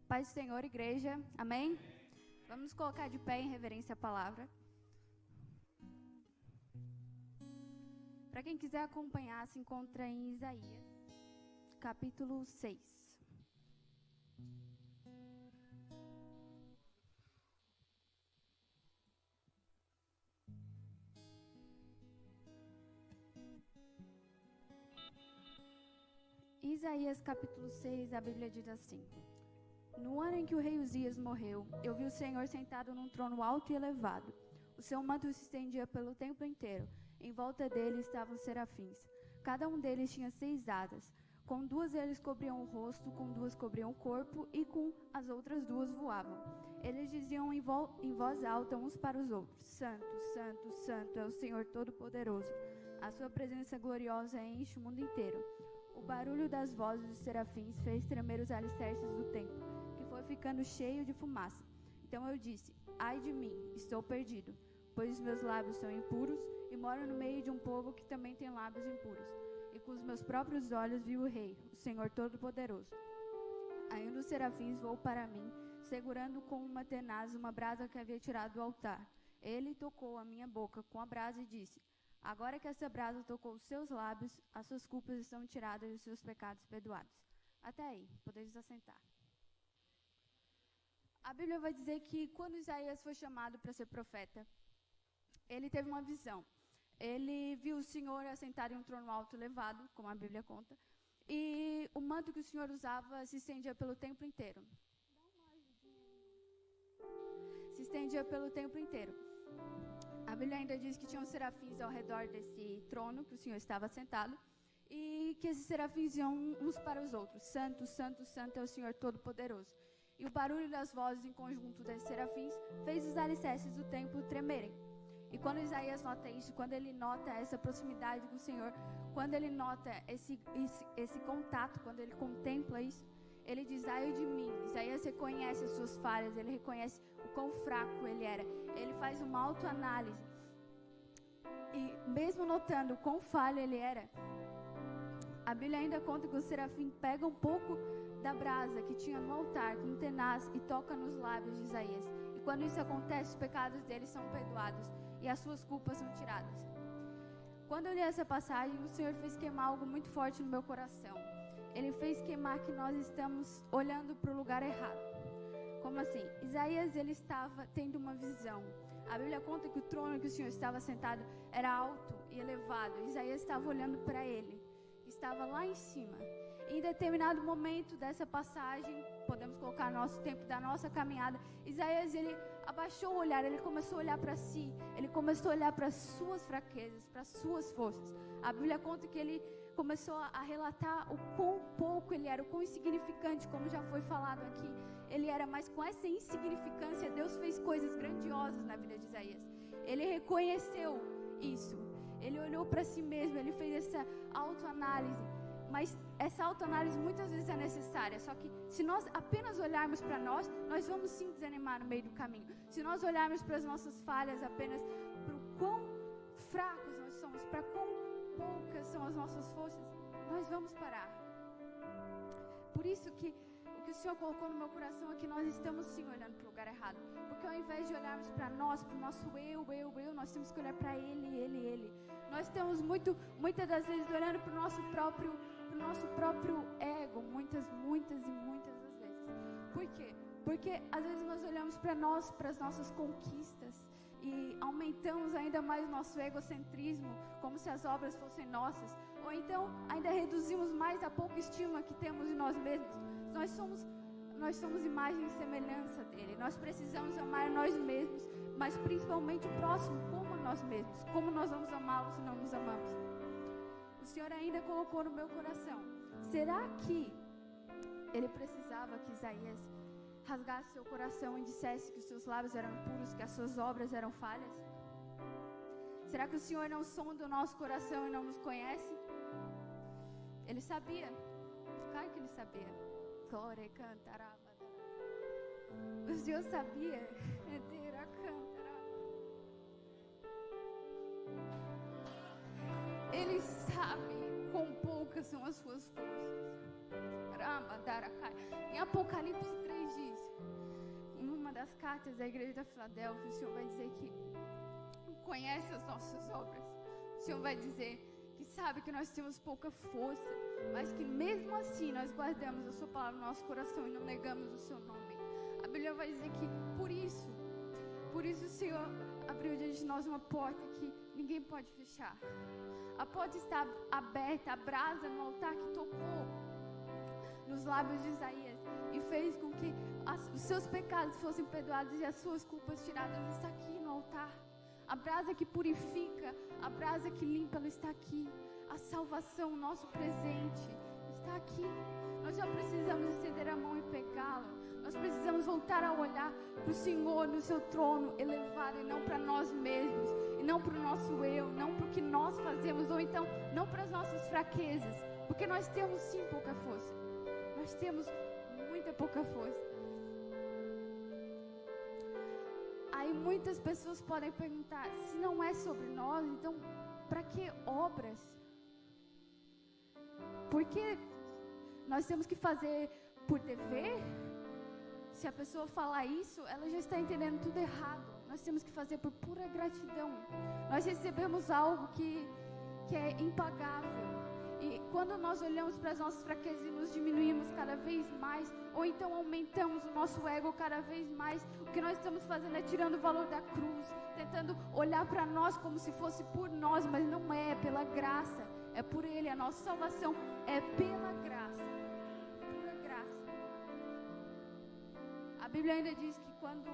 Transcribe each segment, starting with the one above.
Paz do Senhor, igreja. Amém? Vamos nos colocar de pé em reverência à palavra. Para quem quiser acompanhar, se encontra em Isaías, capítulo 6. Isaías capítulo 6, a Bíblia diz assim: No ano em que o rei Uzias morreu, eu vi o Senhor sentado num trono alto e elevado. O seu manto se estendia pelo templo inteiro. Em volta dele estavam serafins. Cada um deles tinha 6 asas. Com 2 eles cobriam o rosto, com 2 cobriam o corpo e com as outras 2 voavam. Eles diziam em voz alta uns para os outros: Santo, Santo, Santo é o Senhor Todo-Poderoso. A sua presença gloriosa enche o mundo inteiro. O barulho das vozes dos serafins fez tremer os alicerces do templo, que foi ficando cheio de fumaça. Então eu disse: Ai de mim, estou perdido, pois os meus lábios são impuros e moro no meio de um povo que também tem lábios impuros. E com os meus próprios olhos vi o Rei, o Senhor Todo-Poderoso. Aí um dos serafins voou para mim, segurando com uma tenaz uma brasa que havia tirado do altar. Ele tocou a minha boca com a brasa e disse: Agora que essa brasa tocou os seus lábios, as suas culpas estão tiradas e os seus pecados perdoados. Até aí, podeis assentar. A Bíblia vai dizer que quando Isaías foi chamado para ser profeta, ele teve uma visão. Ele viu o Senhor assentado em um trono alto e elevado, como a Bíblia conta, e o manto que o Senhor usava se estendia pelo templo inteiro. Se estendia pelo templo inteiro. A Bíblia ainda diz que tinham serafins ao redor desse trono que o Senhor estava sentado e que esses serafins iam uns para os outros: Santo, Santo, Santo é o Senhor Todo-Poderoso. E o barulho das vozes em conjunto desses serafins fez os alicerces do templo tremerem. E quando Isaías nota isso, quando ele nota essa proximidade com o Senhor, quando ele nota esse contato, quando ele contempla isso, ele diz: ai de mim. Isaías reconhece as suas falhas, ele reconhece o quão fraco ele era. Ele faz uma autoanálise. E mesmo notando o quão falho ele era, a Bíblia ainda conta que o serafim pega um pouco da brasa que tinha no altar com um tenaz e toca nos lábios de Isaías. E quando isso acontece, os pecados dele são perdoados e as suas culpas são tiradas. Quando eu li essa passagem, o Senhor fez queimar algo muito forte no meu coração. Ele fez queimar que nós estamos olhando para o lugar errado. Como assim? Isaías, ele estava tendo uma visão. A Bíblia conta que o trono que o Senhor estava sentado era alto e elevado. Isaías estava olhando para ele, estava lá em cima. Em determinado momento dessa passagem, podemos colocar nosso tempo da nossa caminhada, Isaías, ele abaixou o olhar, ele começou a olhar para si, ele começou a olhar para as suas fraquezas, para as suas forças. A Bíblia conta que ele começou a relatar o quão pouco ele era, o quão insignificante, como já foi falado aqui, ele era. Mas com essa insignificância, Deus fez coisas grandiosas na vida de Isaías. Ele reconheceu isso, ele olhou para si mesmo, ele fez essa autoanálise. Mas essa autoanálise muitas vezes é necessária. Só que se nós apenas olharmos para nós vamos sim desanimar no meio do caminho. Se nós olharmos para as nossas falhas, apenas para o quão fracos nós somos, para quão poucas são as nossas forças, nós vamos parar. Por isso que o que o Senhor colocou no meu coração é que nós estamos sim olhando para o lugar errado. Porque ao invés de olharmos para nós, para o nosso eu, nós temos que olhar para Ele. Nós estamos muitas das vezes olhando para o nosso próprio ego, muitas das vezes. Por quê? Porque às vezes nós olhamos para nós, para as nossas conquistas e aumentamos ainda mais o nosso egocentrismo, como se as obras fossem nossas. Ou então ainda reduzimos mais a pouca estima que temos em nós mesmos. Nós somos imagem e semelhança dele. Nós precisamos amar nós mesmos, mas principalmente o próximo como nós mesmos. Como nós vamos amá-lo se não nos amamos? O Senhor ainda colocou no meu coração: será que ele precisava que Isaías rasgasse seu coração e dissesse que os seus lábios eram impuros, que as suas obras eram falhas? Será que o Senhor não sonda o nosso coração e não nos conhece? Ele sabia. Claro que ele sabia. Glória, cantará. O Senhor sabia. Ele sabe quão poucas são as suas forças. Em Em Apocalipse 3 diz, em uma das cartas da igreja da Filadélfia, o Senhor vai dizer que conhece as nossas obras. O Senhor vai dizer que sabe que nós temos pouca força, mas que mesmo assim nós guardamos a sua palavra no nosso coração e não negamos o seu nome. A Bíblia vai dizer que por isso o Senhor abriu diante de nós uma porta que ninguém pode fechar. A porta está aberta, a brasa no altar que tocou nos lábios de Isaías e fez com que os seus pecados fossem perdoados e as suas culpas tiradas, está aqui no altar. A brasa que purifica, a brasa que limpa, ela está aqui. A salvação, o nosso presente, está aqui. Nós já precisamos estender a mão e pegá-la. Nós precisamos voltar a olhar para o Senhor no seu trono elevado e não para nós mesmos, e não para o nosso eu, não para o que nós fazemos, ou então não para as nossas fraquezas, porque nós temos sim pouca força. Nós temos muita pouca força. Aí muitas pessoas podem perguntar, se não é sobre nós, então para que obras? Porque nós temos que fazer por dever? Se a pessoa falar isso, ela já está entendendo tudo errado. Nós temos que fazer por pura gratidão. Nós recebemos algo que é impagável. E quando nós olhamos para as nossas fraquezas e nos diminuímos cada vez mais, ou então aumentamos o nosso ego cada vez mais, o que nós estamos fazendo é tirando o valor da cruz, tentando olhar para nós como se fosse por nós, mas não é pela graça, é por Ele. A nossa salvação é pela graça, pura graça. A Bíblia ainda diz que quando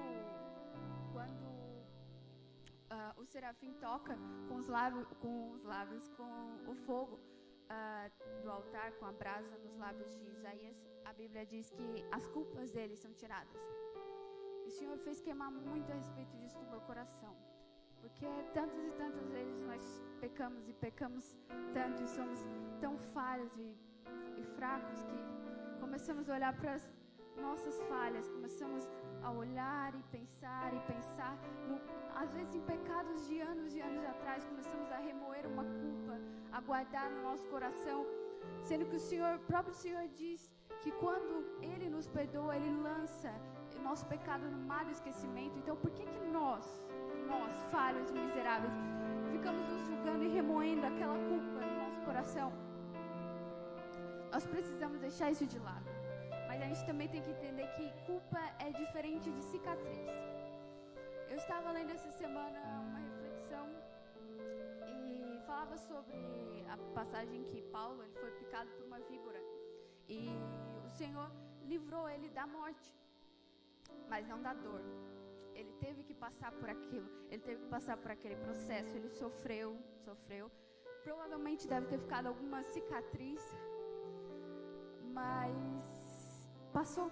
o serafim toca com os lábios, com o fogo do altar, com a brasa nos lábios de Isaías, a Bíblia diz que as culpas dele são tiradas. E o Senhor fez queimar muito a respeito disso no meu coração, porque tantas e tantas vezes nós pecamos tanto e somos tão falhos e fracos que começamos a olhar para as nossas falhas, começamos a olhar e pensar às vezes em pecados de anos e anos atrás, começamos a remoer uma culpa, a guardar no nosso coração, sendo que o próprio Senhor diz que quando Ele nos perdoa, Ele lança o nosso pecado no mar do esquecimento. Então por que nós, falhos e miseráveis, ficamos nos julgando e remoendo aquela culpa no nosso coração? Nós precisamos deixar isso de lado. Mas a gente também tem que entender que culpa é diferente de cicatriz. Eu estava lendo essa semana uma reflexão e falava sobre a passagem que Paulo ele foi picado por uma víbora. E o Senhor livrou ele da morte, mas não da dor. Ele teve que passar por aquilo, ele teve que passar por aquele processo, ele sofreu. Provavelmente deve ter ficado alguma cicatriz, mas passou.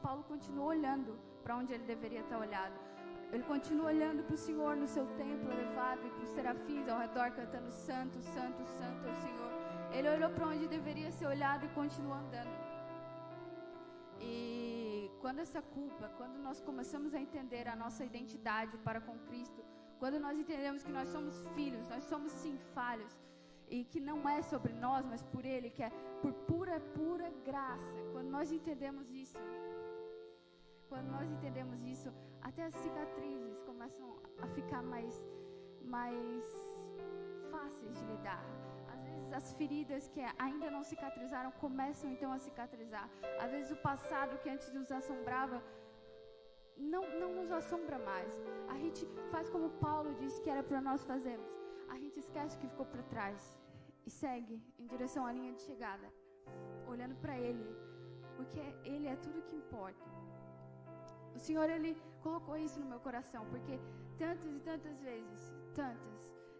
Paulo continuou olhando para onde ele deveria estar olhado. Ele continua olhando para o Senhor no seu templo elevado e para os serafins ao redor cantando santo, santo, santo é o Senhor. Ele olhou para onde deveria ser olhado e continuou andando. E quando nós começamos a entender a nossa identidade para com Cristo, quando nós entendemos que nós somos filhos, nós somos sim falhos, e que não é sobre nós, mas por Ele, que é por pura graça. Quando nós entendemos isso, até as cicatrizes começam a ficar mais fáceis de lidar. Às vezes as feridas que ainda não cicatrizaram começam então a cicatrizar. Às vezes o passado que antes nos assombrava não nos assombra mais. A gente faz como Paulo disse que era para nós fazermos. A gente esquece o que ficou para trás e segue em direção à linha de chegada, olhando para Ele, porque Ele é tudo que importa. O Senhor, Ele colocou isso no meu coração, porque tantas e tantas vezes,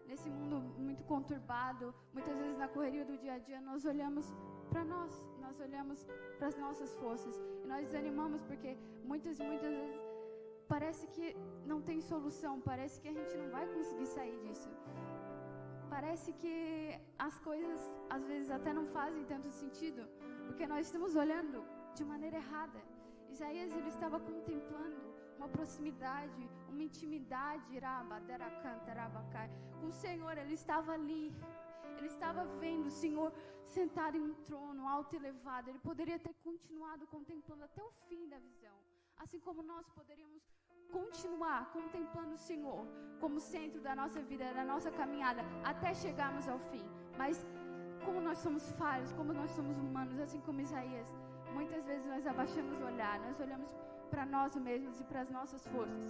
nesse mundo muito conturbado, muitas vezes na correria do dia a dia, nós olhamos para nós olhamos para as nossas forças e nós desanimamos, porque muitas e muitas vezes parece que não tem solução, parece que a gente não vai conseguir sair disso. Parece que as coisas às vezes até não fazem tanto sentido, porque nós estamos olhando de maneira errada. Isaías, ele estava contemplando uma proximidade, uma intimidade com o Senhor. Ele estava ali, Ele estava vendo o Senhor sentado em um trono alto e elevado. Ele poderia ter continuado contemplando até o fim da visão. Assim como nós poderíamos continuar contemplando o Senhor como centro da nossa vida, da nossa caminhada, até chegarmos ao fim. Mas como nós somos falhos, como nós somos humanos, assim como Isaías, muitas vezes nós abaixamos o olhar, nós olhamos para nós mesmos e para as nossas forças.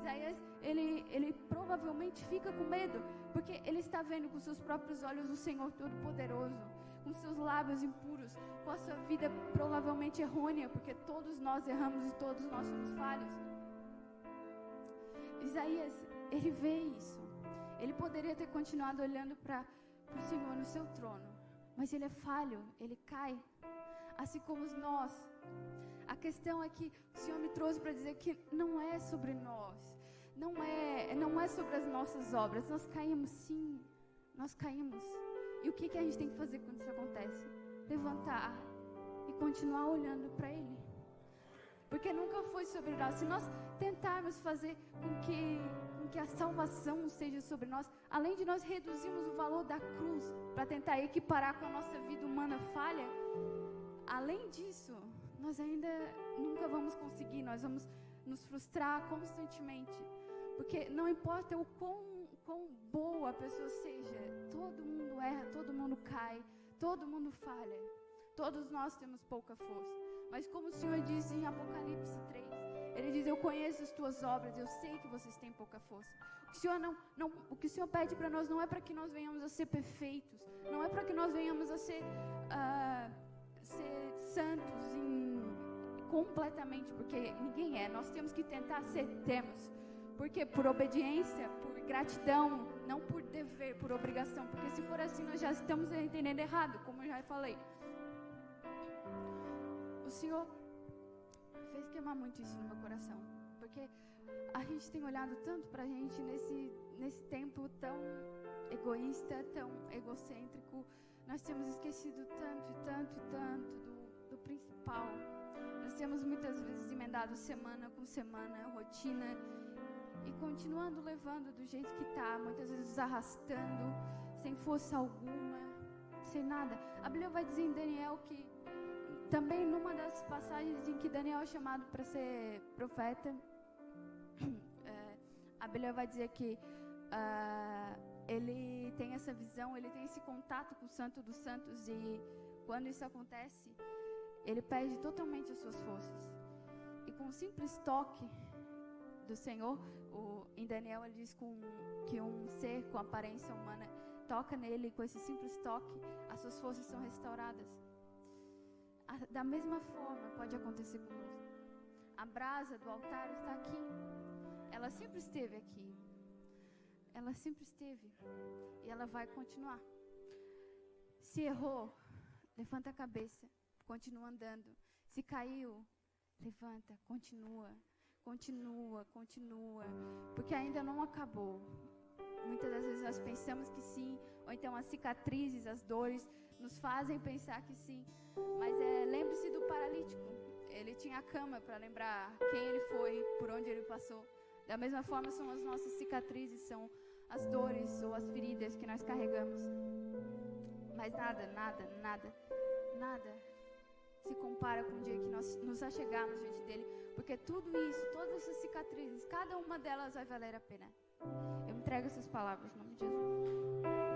Isaías, ele provavelmente fica com medo, porque ele está vendo com seus próprios olhos o Senhor Todo-Poderoso, com seus lábios impuros, com a sua vida provavelmente errônea, porque todos nós erramos e todos nós somos falhos. Isaías, ele vê isso. Ele poderia ter continuado olhando para o Senhor no seu trono, mas ele é falho, ele cai, assim como nós. A questão é que o Senhor me trouxe para dizer que não é sobre nós, não é sobre as nossas obras. Nós caímos, sim, nós caímos. E o que a gente tem que fazer quando isso acontece? Levantar e continuar olhando para Ele. Porque nunca foi sobre nós. Se nós tentarmos fazer com que a salvação seja sobre nós, além de nós reduzirmos o valor da cruz para tentar equiparar com a nossa vida humana falha, além disso, nós ainda nunca vamos conseguir, nós vamos nos frustrar constantemente. Porque não importa o quão boa a pessoa seja, todo mundo erra, todo mundo cai, todo mundo falha. Todos nós temos pouca força. Mas como o Senhor diz em Apocalipse 3, Ele diz: eu conheço as tuas obras, eu sei que vocês têm pouca força. O que o Senhor pede para nós não é para que nós venhamos a ser perfeitos, não é para que nós venhamos a ser santos completamente, porque ninguém é. Nós temos que tentar ser, porque por obediência, por gratidão, não por dever, por obrigação, porque se for assim nós já estamos entendendo errado, como eu já falei. O Senhor fez queimar muito isso no meu coração, porque a gente tem olhado tanto pra gente nesse tempo tão egoísta, tão egocêntrico. Nós temos esquecido tanto do principal. Nós temos muitas vezes emendado semana com semana, rotina, e continuando levando do jeito que está, muitas vezes arrastando, sem força alguma, sem nada. A Bíblia vai dizer em Daniel que, também numa das passagens em que Daniel é chamado para ser profeta, a Bíblia vai dizer que ele tem essa visão, ele tem esse contato com o Santo dos Santos, e quando isso acontece, ele perde totalmente as suas forças. E com um simples toque do Senhor, em Daniel ele diz que um ser com aparência humana toca nele, e com esse simples toque as suas forças são restauradas. Da mesma forma pode acontecer conosco. A brasa do altar está aqui. Ela sempre esteve aqui. Ela sempre esteve. E ela vai continuar. Se errou, levanta a cabeça, continua andando. Se caiu, levanta, continua. Porque ainda não acabou. Muitas das vezes nós pensamos que sim, ou então as cicatrizes, as dores nos fazem pensar que sim. Mas lembre-se do paralítico. Ele tinha a cama para lembrar quem ele foi, por onde ele passou. Da mesma forma são as nossas cicatrizes, são as dores ou as feridas que nós carregamos. Mas nada se compara com o dia que nós nos achegarmos diante dele. Porque tudo isso, todas essas cicatrizes, cada uma delas vai valer a pena. Eu entrego essas palavras em nome de Jesus.